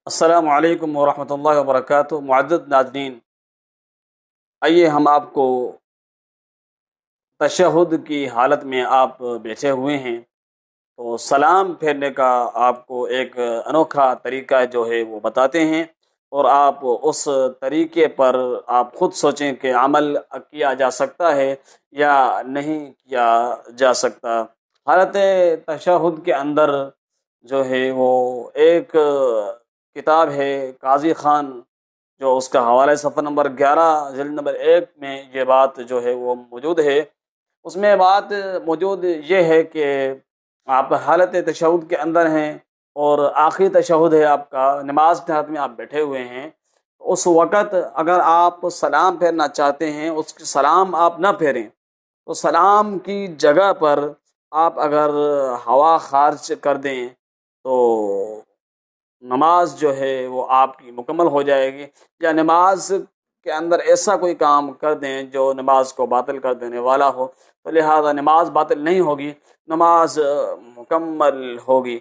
السلام علیکم ورحمۃ اللہ وبرکاتہ۔ معزز ناظرین، آئیے ہم آپ کو تشہد کی حالت میں آپ بیٹھے ہوئے ہیں تو سلام پھیرنے کا آپ کو ایک انوکھا طریقہ جو ہے وہ بتاتے ہیں، اور آپ اس طریقے پر آپ خود سوچیں کہ عمل کیا جا سکتا ہے یا نہیں کیا جا سکتا۔ حالت تشہد کے اندر جو ہے وہ ایک کتاب ہے قاضی خان، جو اس کا حوالہ صفحہ نمبر 11 جلد نمبر 1 میں یہ بات جو ہے وہ موجود ہے۔ اس میں بات موجود یہ ہے کہ آپ حالت تشہد کے اندر ہیں اور آخری تشہد ہے آپ کا، نماز کے حالت میں آپ بیٹھے ہوئے ہیں۔ اس وقت اگر آپ سلام پھیرنا چاہتے ہیں، اس کی سلام آپ نہ پھیریں تو سلام کی جگہ پر آپ اگر ہوا خارج کر دیں تو نماز جو ہے وہ آپ کی مکمل ہو جائے گی، یا نماز کے اندر ایسا کوئی کام کر دیں جو نماز کو باطل کر دینے والا ہو، تو لہذا نماز باطل نہیں ہوگی، نماز مکمل ہوگی۔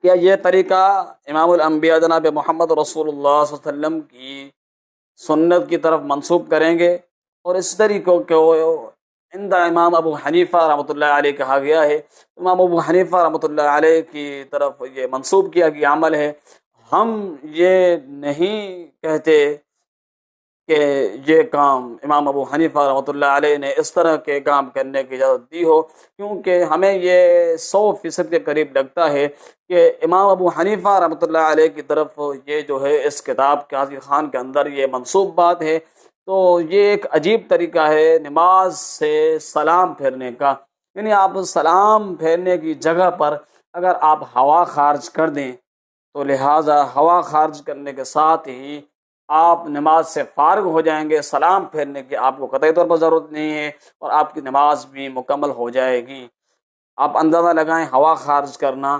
کیا یہ طریقہ امام الانبیاء جناب محمد رسول اللہ صلی اللہ علیہ وسلم کی سنت کی طرف منسوب کریں گے؟ اور اس طریقوں کو عند امام ابو حنیفہ رحمۃ اللہ علیہ کہا گیا ہے۔ امام ابو حنیفہ رحمۃ اللہ علیہ کی طرف یہ منسوب کیا گیا عمل ہے۔ ہم یہ نہیں کہتے کہ یہ کام امام ابو حنیفہ رحمۃ اللہ علیہ نے اس طرح کے کام کرنے کی اجازت دی ہو، کیونکہ ہمیں یہ 100% کے قریب لگتا ہے کہ امام ابو حنیفہ رحمۃ اللہ علیہ کی طرف یہ جو ہے اس کتاب قاضی خان کے اندر یہ منسوب بات ہے۔ تو یہ ایک عجیب طریقہ ہے نماز سے سلام پھیرنے کا، یعنی آپ سلام پھیرنے کی جگہ پر اگر آپ ہوا خارج کر دیں تو لہٰذا ہوا خارج کرنے کے ساتھ ہی آپ نماز سے فارغ ہو جائیں گے، سلام پھیرنے کی آپ کو قطعی طور پر ضرورت نہیں ہے، اور آپ کی نماز بھی مکمل ہو جائے گی۔ آپ اندازہ لگائیں، ہوا خارج کرنا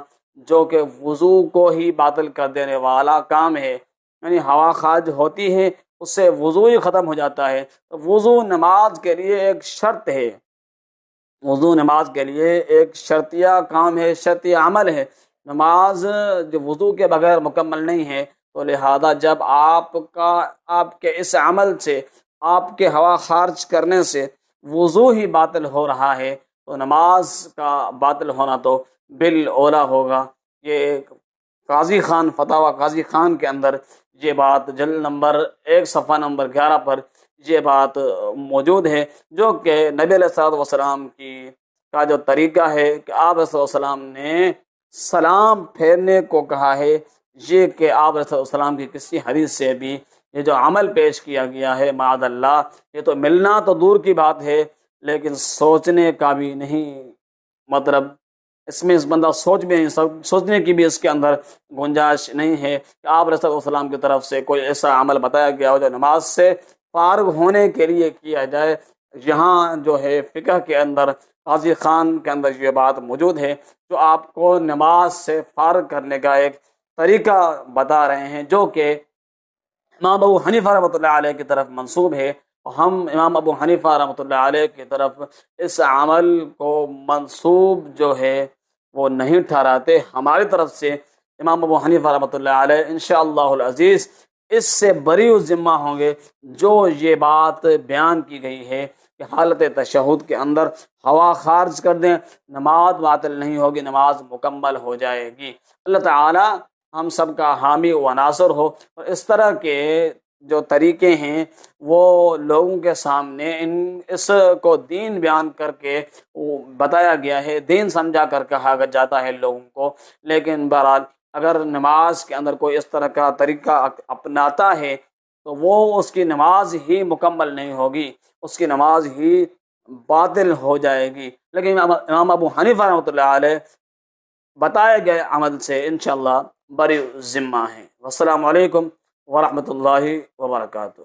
جو کہ وضو کو ہی باطل کر دینے والا کام ہے، یعنی ہوا خارج ہوتی ہے اس سے وضو ہی ختم ہو جاتا ہے۔ تو وضو نماز کے لیے ایک شرط ہے، وضو نماز کے لیے ایک شرطیہ کام ہے، شرطیہ عمل ہے۔ نماز جو وضو کے بغیر مکمل نہیں ہے، تو لہذا جب آپ کے اس عمل سے، آپ کے ہوا خارج کرنے سے وضو ہی باطل ہو رہا ہے، تو نماز کا باطل ہونا تو بالاولیٰ ہوگا۔ یہ قاضی خان، فتاوی قاضی خان کے اندر یہ بات جلد نمبر 1 صفحہ نمبر 11 پر یہ بات موجود ہے، جو کہ نبی علیہ الصلوۃ والسلام کا جو طریقہ ہے کہ آپ علیہ السلام نے سلام پھیرنے کو کہا ہے، یہ کہ آپ علیہ السلام کی کسی حدیث سے بھی یہ جو عمل پیش کیا گیا ہے معاذ اللہ، یہ تو ملنا تو دور کی بات ہے، لیکن سوچنے کا بھی نہیں، مطلب اس میں اس بندہ سوچنے کی بھی اس کے اندر گنجائش نہیں ہے کہ آپ علیہ السلام کی طرف سے کوئی ایسا عمل بتایا گیا ہو جو نماز سے فارغ ہونے کے لیے کیا جائے۔ یہاں جو ہے فقہ کے اندر، قاضی خان کے اندر یہ بات موجود ہے، جو آپ کو نماز سے فارغ کرنے کا ایک طریقہ بتا رہے ہیں، جو کہ امام ابو حنیفہ رحمۃ اللہ علیہ کی طرف منسوب ہے۔ ہم امام ابو حنیفہ رحمۃ اللہ علیہ کی طرف اس عمل کو منسوب جو ہے وہ نہیں ٹھہراتے۔ ہماری طرف سے امام ابو حنیفہ رحمۃ اللہ علیہ انشاءاللہ العزیز اس سے بری الذمہ ہوں گے جو یہ بات بیان کی گئی ہے کہ حالت تشہد کے اندر ہوا خارج کر دیں، نماز باطل نہیں ہوگی، نماز مکمل ہو جائے گی۔ اللہ تعالی ہم سب کا حامی و ناصر ہو، اور اس طرح کے جو طریقے ہیں وہ لوگوں کے سامنے اس کو دین بیان کر کے بتایا گیا ہے، دین سمجھا کر کہا جاتا ہے لوگوں کو، لیکن بہرحال اگر نماز کے اندر کوئی اس طرح کا طریقہ اپناتا ہے تو وہ اس کی نماز ہی مکمل نہیں ہوگی، اس کی نماز ہی باطل ہو جائے گی۔ لیکن امام ابو حنیفہ رحمۃ اللہ علیہ بتائے گئے عمل سے انشاءاللہ بری ذمہ ہیں۔ والسلام علیکم ورحمۃ اللہ وبرکاتہ۔